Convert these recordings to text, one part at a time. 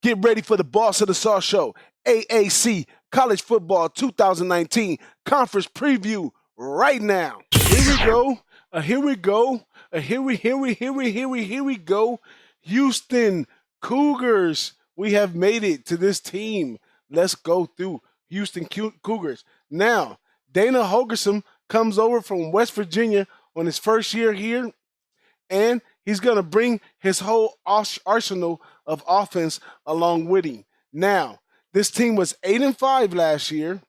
Get ready for the Boss of the Sauce Show, AAC College Football 2019 Conference Preview right now. Here we go. Here we go. Here we go. Houston Cougars. We have made it to this team. Let's go through Houston Cougars. Now, Dana Holgorsen comes over from West Virginia on his first year here, and he's going to bring his whole arsenal of offense along with him. Now, this team was 8-5 last year,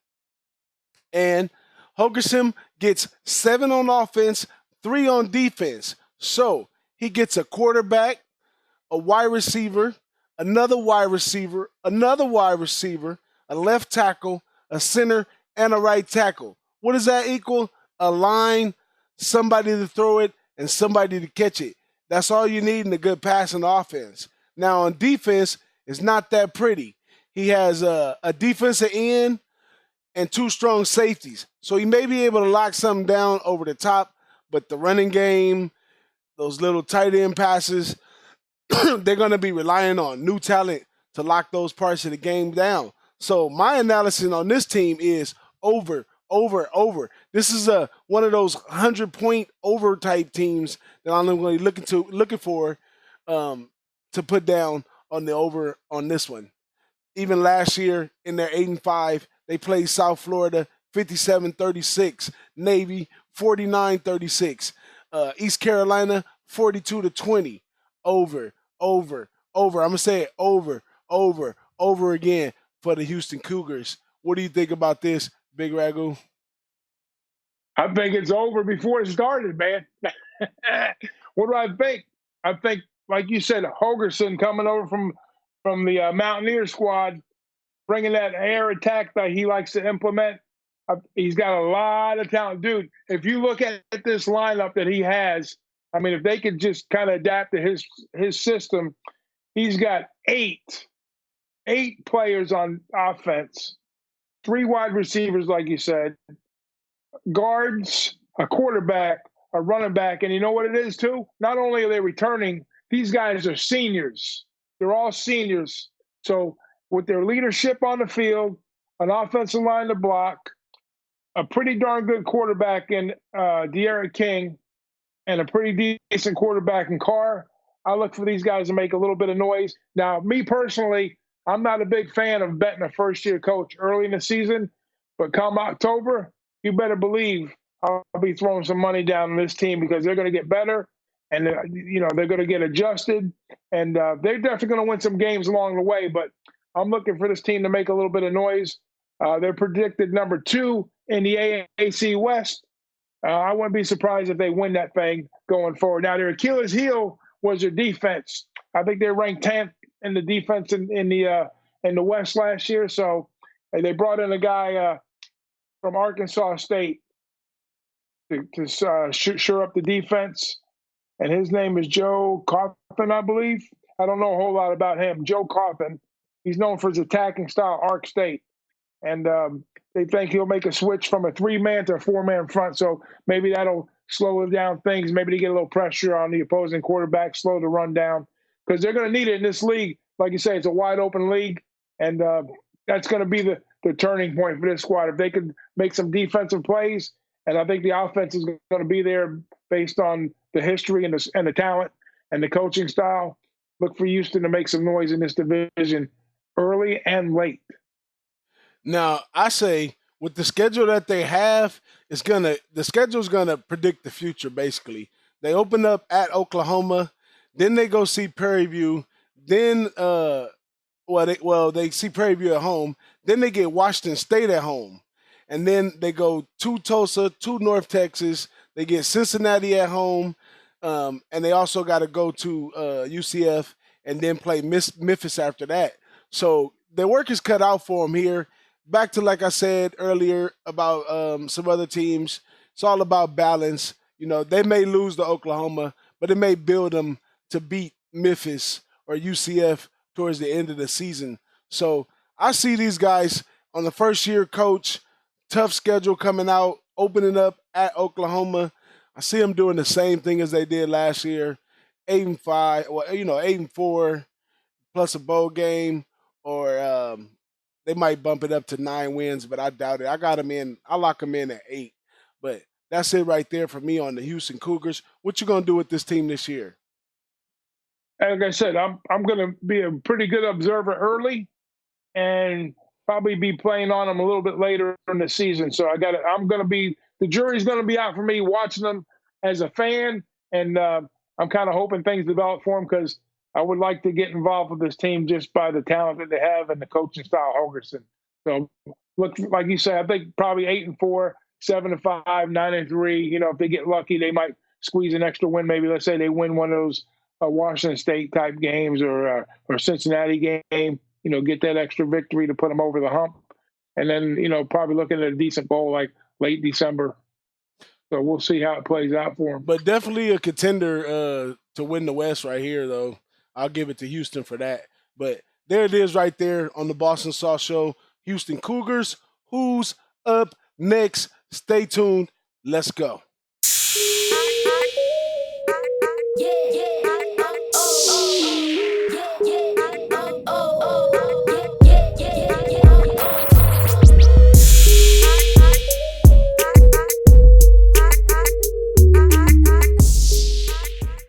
and Holgorsen gets 7 on offense, 3 on defense. So he gets a quarterback, a wide receiver, another wide receiver, another wide receiver, a left tackle, a center, and a right tackle. What does that equal? A line, somebody to throw it, and somebody to catch it. That's all you need in a good passing offense. Now, on defense, it's not that pretty. He has a defensive end and 2 strong safeties. So he may be able to lock something down over the top, but the running game, those little tight end passes, they're going to be relying on new talent to lock those parts of the game down. So my analysis on this team is over. This is one of those 100-point over type teams that I'm going to be looking for to put down on the over on this one. Even last year in their 8-5, they played South Florida 57-36, Navy 49-36, East Carolina 42-20. Over. I'm gonna say it over again for the Houston Cougars. What do you think about this, BigRagoo? I think it's over before it started, man. What do I think? I think, like you said, Holgorsen coming over from the Mountaineer squad, bringing that air attack that he likes to implement. He's got a lot of talent. Dude, if you look at this lineup that he has, I mean, if they could just kind of adapt to his system, he's got eight players on offense, 3 wide receivers, like you said, guards, a quarterback, a running back. And you know what it is, too? Not only are they returning, these guys are seniors. They're all seniors. So with their leadership on the field, an offensive line to block, a pretty darn good quarterback in De'Aaron King, and a pretty decent quarterback in Carr, I look for these guys to make a little bit of noise. Now, me personally, I'm not a big fan of betting a first-year coach early in the season, but come October, you better believe I'll be throwing some money down on this team because they're going to get better, and they're going to get adjusted, and they're definitely going to win some games along the way. But I'm looking for this team to make a little bit of noise. They're predicted number 2 in the AAC West. I wouldn't be surprised if they win that thing going forward. Now, their Achilles heel was their defense. I think they ranked 10th in the defense in the West last year. So they brought in a guy from Arkansas State to shore up the defense, and his name is Joe Coffin, I believe. I don't know a whole lot about him. Joe Coffin. He's known for his attacking style, Ark State. And they think he'll make a switch from a 3-man to a 4-man front. So maybe that'll slow down things. Maybe to get a little pressure on the opposing quarterback, slow the run down. Because they're going to need it in this league. Like you say, it's a wide open league. And that's going to be the turning point for this squad. If they could make some defensive plays, and I think the offense is going to be there based on the history and the talent and the coaching style, look for Houston to make some noise in this division early and late. Now, I say with the schedule that they have, the schedule is gonna predict the future. Basically, they open up at Oklahoma, then they go see Prairie View, then they see Prairie View at home, then they get Washington State at home, and then they go to Tulsa, to North Texas, they get Cincinnati at home, and they also got to go to UCF and then play Memphis after that. So their work is cut out for them here. Back to, like I said earlier about some other teams, it's all about balance. They may lose to Oklahoma, but it may build them to beat Memphis or UCF towards the end of the season. So I see these guys on the first-year coach, tough schedule coming out, opening up at Oklahoma. I see them doing the same thing as they did last year, 8-5, 8-4, plus a bowl game, or they might bump it up to 9 wins, but I doubt it. I got them in. I lock them in at 8. But that's it right there for me on the Houston Cougars. What you gonna do with this team this year? Like I said, I'm going to be a pretty good observer early, and probably be playing on them a little bit later in the season. So I'm going to be, the jury's going to be out for me watching them as a fan, and I'm kind of hoping things develop for them because I would like to get involved with this team just by the talent that they have and the coaching style Holgerson. So look, like you said, I think probably 8-4, 7-5, 9-3. You know, if they get lucky, they might squeeze an extra win. Maybe let's say they win one of those Washington State type games or Cincinnati game. You know, get that extra victory to put them over the hump, and then probably looking at a decent bowl like late December. So we'll see how it plays out for them. But definitely a contender to win the West right here, though. I'll give it to Houston for that. But there it is right there on the Boston Sauce Show. Houston Cougars. Who's up next? Stay tuned. Let's go.